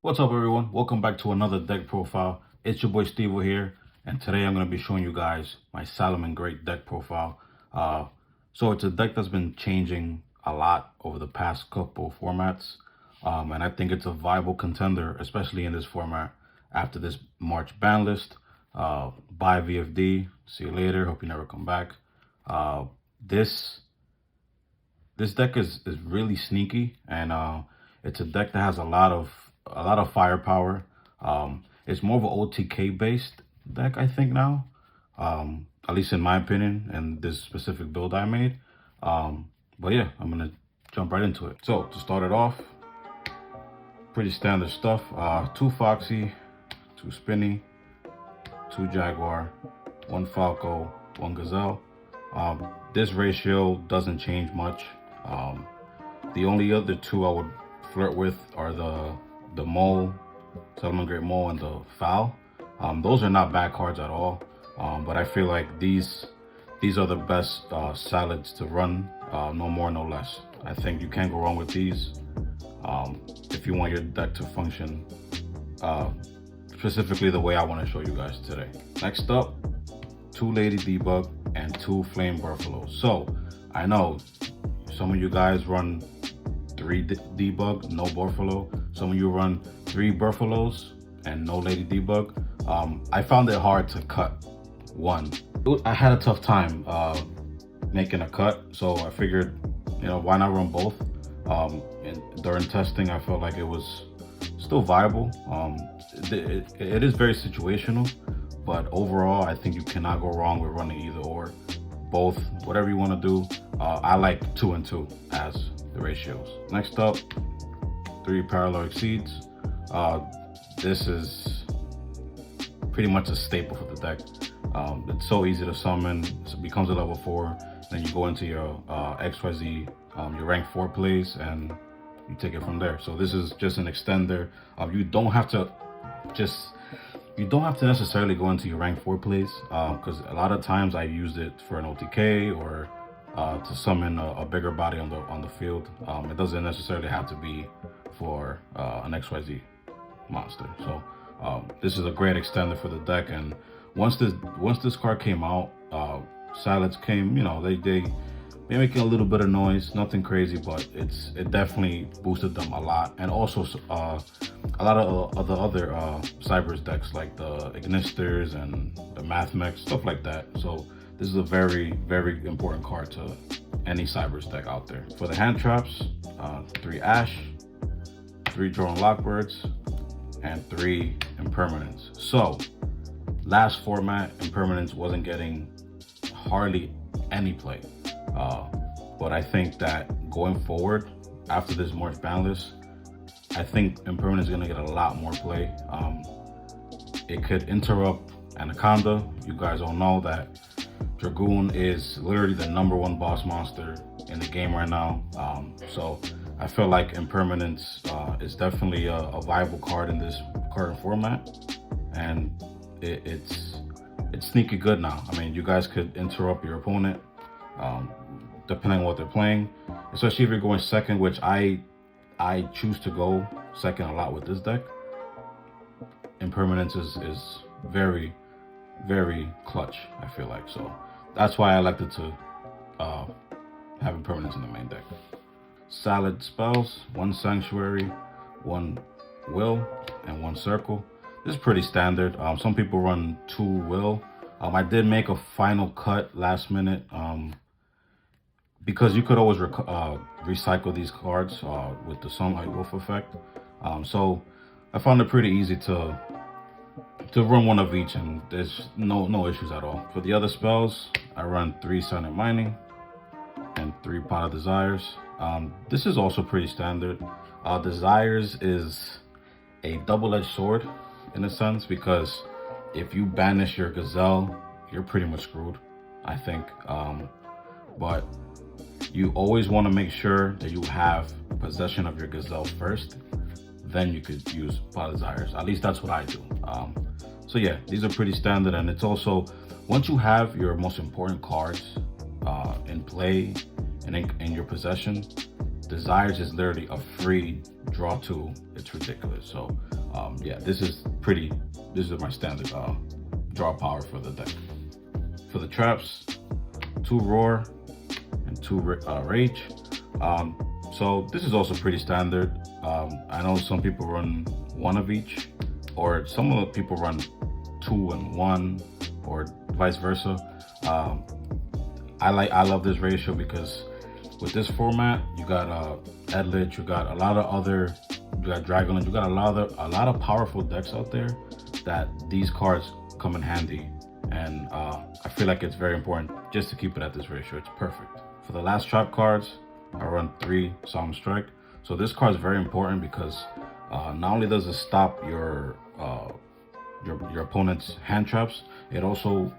What's up, everyone? Welcome back to another deck profile. It's your boy Stevo here, and today I'm going to be showing you guys my Salamangreat deck profile. So it's a deck that's been changing a lot over the past couple formats, and I think it's a viable contender, especially in this format after this March Banlist. Bye VFD. See you later. Hope you never come back. This deck is really sneaky, and it's a deck that has a lot of firepower. It's more of an OTK based deck, I think now, at least in my opinion, and this specific build I made. But yeah, I'm gonna jump right into it. So to start it off, pretty standard stuff. 2 Foxy, 2 Spinny, 2 Jaguar, 1 Falco, 1 Gazelle. This ratio doesn't change much. The only other 2 I would flirt with are the Mole, Salamangreat Mole, and the Foul. Those are not bad cards at all, but I feel like these are the best salads to run, no more, no less. I think you can't go wrong with these if you want your deck to function specifically the way I want to show you guys today. Next up, 2 Lady Debug and 2 Flame Buffaloes. So I know some of you guys run 3 Debug, no Buffalo. Some of you run 3 Buffaloes and no Lady Debug. I found it hard to cut one. I had a tough time making a cut, so I figured, why not run both? And during testing, I felt like it was still viable. It is very situational, but overall, I think you cannot go wrong with running either or. Both, whatever you want to do. I like 2 and 2 as the ratios. Next up, 3 Parallel Exceeds. This is pretty much a staple for the deck. It's so easy to summon. It becomes a level 4. Then you go into your XYZ, your rank 4 plays, and you take it from there. So this is just an extender. You don't have to necessarily go into your rank 4 plays, because a lot of times I used it for an OTK or to summon a bigger body on the field. It doesn't necessarily have to be for an XYZ monster. So this is a great extender for the deck. And once this card came out, salads came. They're making a little bit of noise, nothing crazy, but it definitely boosted them a lot. And also a lot of the other Cybers decks like the Ignisters and the Mathmex, stuff like that. So this is a very, very important card to any Cybers deck out there. For the hand traps, 3 Ash, 3 Drone Lockbirds, and 3 Impermanence. So last format, Impermanence wasn't getting hardly any play. But I think that going forward, after this March Banlist, I think Impermanence is going to get a lot more play. It could interrupt Anaconda. You guys all know that Dragoon is literally the #1 boss monster in the game right now. So I feel like Impermanence is definitely a viable card in this current format. And it's sneaky good now. I mean, you guys could interrupt your opponent depending on what they're playing, especially if you're going second, which I choose to go second a lot with this deck. Impermanence is very, very clutch, I feel like. So that's why I elected to have Impermanence in the main deck. Salad spells, 1 Sanctuary, 1 Will, and 1 Circle. This is pretty standard. Some people run 2 Will. I did make a final cut last minute, because you could always recycle these cards with the Sunlight Wolf effect. So I found it pretty easy to run 1 of each, and there's no issues at all. For the other spells, I run 3 Silent Mining and 3 Pot of Desires. This is also pretty standard. Desires is a double-edged sword in a sense, because if you banish your Gazelle, you're pretty much screwed, I think. But you always want to make sure that you have possession of your Gazelle first, then you could use Pot of Desires. At least that's what I do. So yeah, these are pretty standard. And it's also, once you have your most important cards in play and in your possession, Desires is literally a free draw tool. It's ridiculous. So yeah, this is my standard draw power for the deck. For the traps, 2 roar and 2 rage. So this is also pretty standard. I know some people run 1 of each, or some of the people run 2 and 1, or vice versa. I love this ratio because with this format, you got Edlich, you got a lot of other, you got Dragonlance, you got a lot of powerful decks out there that these cards come in handy. And I feel like it's very important just to keep it at this ratio. It's perfect. For the last trap cards, I run 3 Solemn Strike. So this card is very important because not only does it stop your opponent's hand traps, it also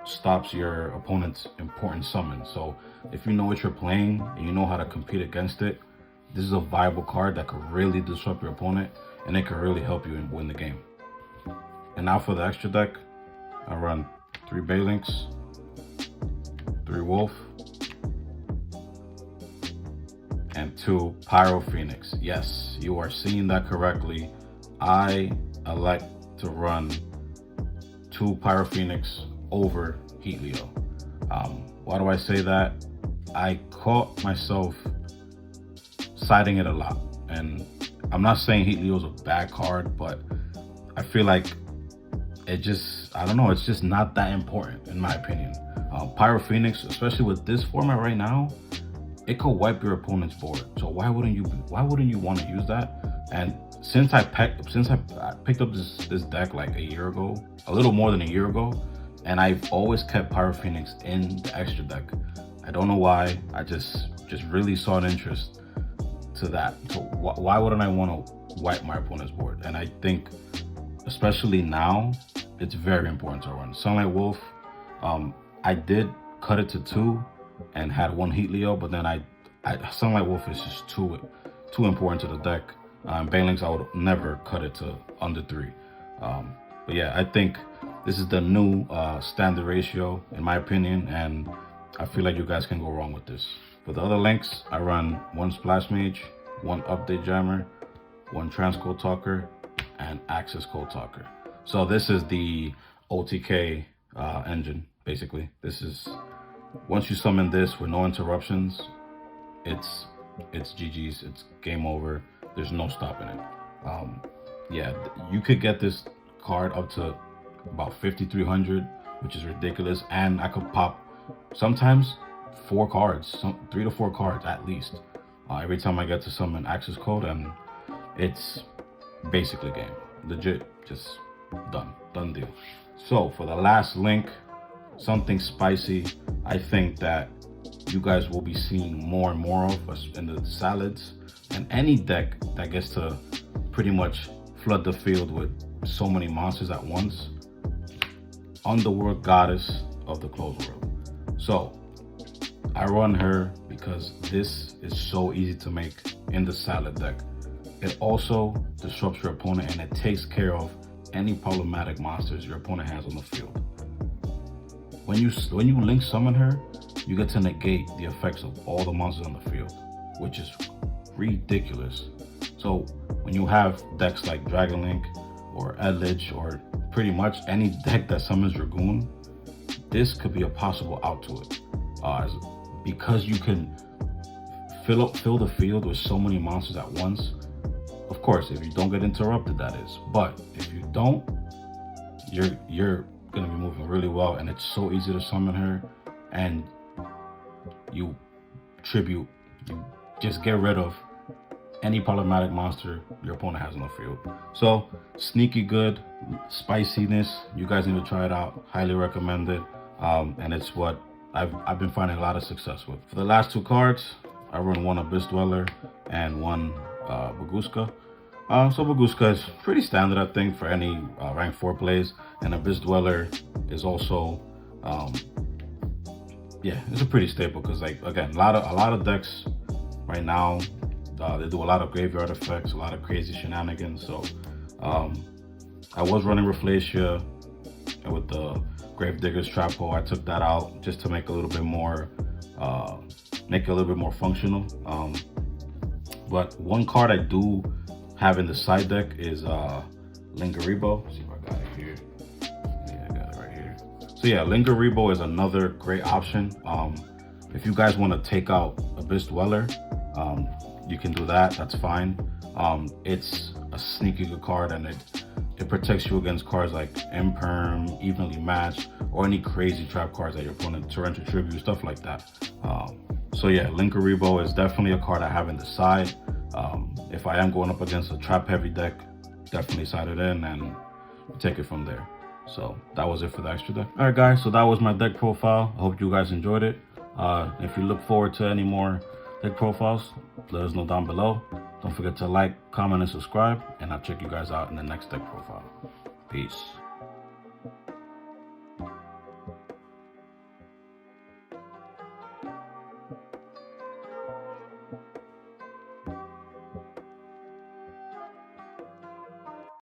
stops your opponent's important summons. So if you know what you're playing and you know how to compete against it, this is a viable card that could really disrupt your opponent, and it could really help you win the game. And now for the extra deck, I run 3 Balinks, 3 Wolf, and 2 Pyro Phoenix. Yes, you are seeing that correctly. I elect to run 2 Pyro Phoenix over Heat Leo. Why do I say that? I caught myself citing it a lot, and I'm not saying Heat Leo is a bad card, but I feel like it just, I don't know, it's just not that important in my opinion. Pyro Phoenix, especially with this format right now, it could wipe your opponent's board. So why wouldn't you want to use that? And since I picked up this deck like a year ago, a little more than a year ago, and I've always kept Pyro Phoenix in the extra deck. I don't know why. I just really saw an interest to that. So why wouldn't I want to wipe my opponent's board? And I think, especially now, it's very important to run Sunlight Wolf. I did cut it to 2 and had 1 Heat Leo, but then Sunlight Wolf is just too important to the deck. Balinks, I would never cut it to under 3. But yeah, I think this is the new standard ratio in my opinion, and I feel like you guys can go wrong with this. For the other links, I run 1 Splash Mage, 1 Update Jammer, 1 Transcode Talker, and Access Code Talker. So this is the OTK engine, basically. This is, once you summon this with no interruptions, it's GG's, it's game over. There's no stopping it. Yeah, you could get this card up to about 5,300, which is ridiculous. And I could pop sometimes 4 cards, 3 to 4 cards at least, every time I get to summon Access Code, and it's basically game. Legit, just done deal. So for the last link, something spicy, I think that you guys will be seeing more and more of us in the salads, and any deck that gets to pretty much flood the field with so many monsters at once. Underworld Goddess of the Closed World. So I run her because this is so easy to make in the salad deck. It also disrupts your opponent, and it takes care of any problematic monsters your opponent has on the field. When you link summon her, you get to negate the effects of all the monsters on the field, which is ridiculous. So when you have decks like Dragon Link or Edlich, or pretty much any deck that summons Dragoon, this could be a possible out to it. Because you can fill the field with so many monsters at once. Of course, if you don't get interrupted, that is. But if you don't, you're gonna be moving really well, and it's so easy to summon her, and you just get rid of any problematic monster your opponent has on the field. So sneaky good, spiciness. You guys need to try it out. Highly recommend it. And it's what I've been finding a lot of success with. For the last 2 cards, I run 1 Abyss Dweller and 1 Baguska. So Baguska is pretty standard, I think, for any rank 4 plays, and Abyss Dweller is also yeah, it's a pretty staple, because like, again, a lot of decks right now, they do a lot of graveyard effects, a lot of crazy shenanigans. So I was running Rafflesia, and with the Gravedigger's Trap Hole, I took that out just to make a little bit more functional. But one card I do have in the side deck is Lingaribo. Let's see if I got it here. Yeah, I got it right here. So yeah, Lingaribo is another great option. If you guys want to take out Abyss Dweller, you can do that. That's fine. It's a sneaky good card, and it protects you against cards like Imperm, Evenly Matched, or any crazy trap cards that your opponent Torrential Tribute, stuff like that. So yeah, Lingaribo is definitely a card I have in the side. If I am going up against a trap heavy deck, definitely side it in and take it from there. So that was it for the extra deck. All right, guys, so that was my deck profile. I hope you guys enjoyed it. If you look forward to any more deck profiles, let us know down below. Don't forget to like, comment, and subscribe, and I'll check you guys out in the next deck profile. Peace.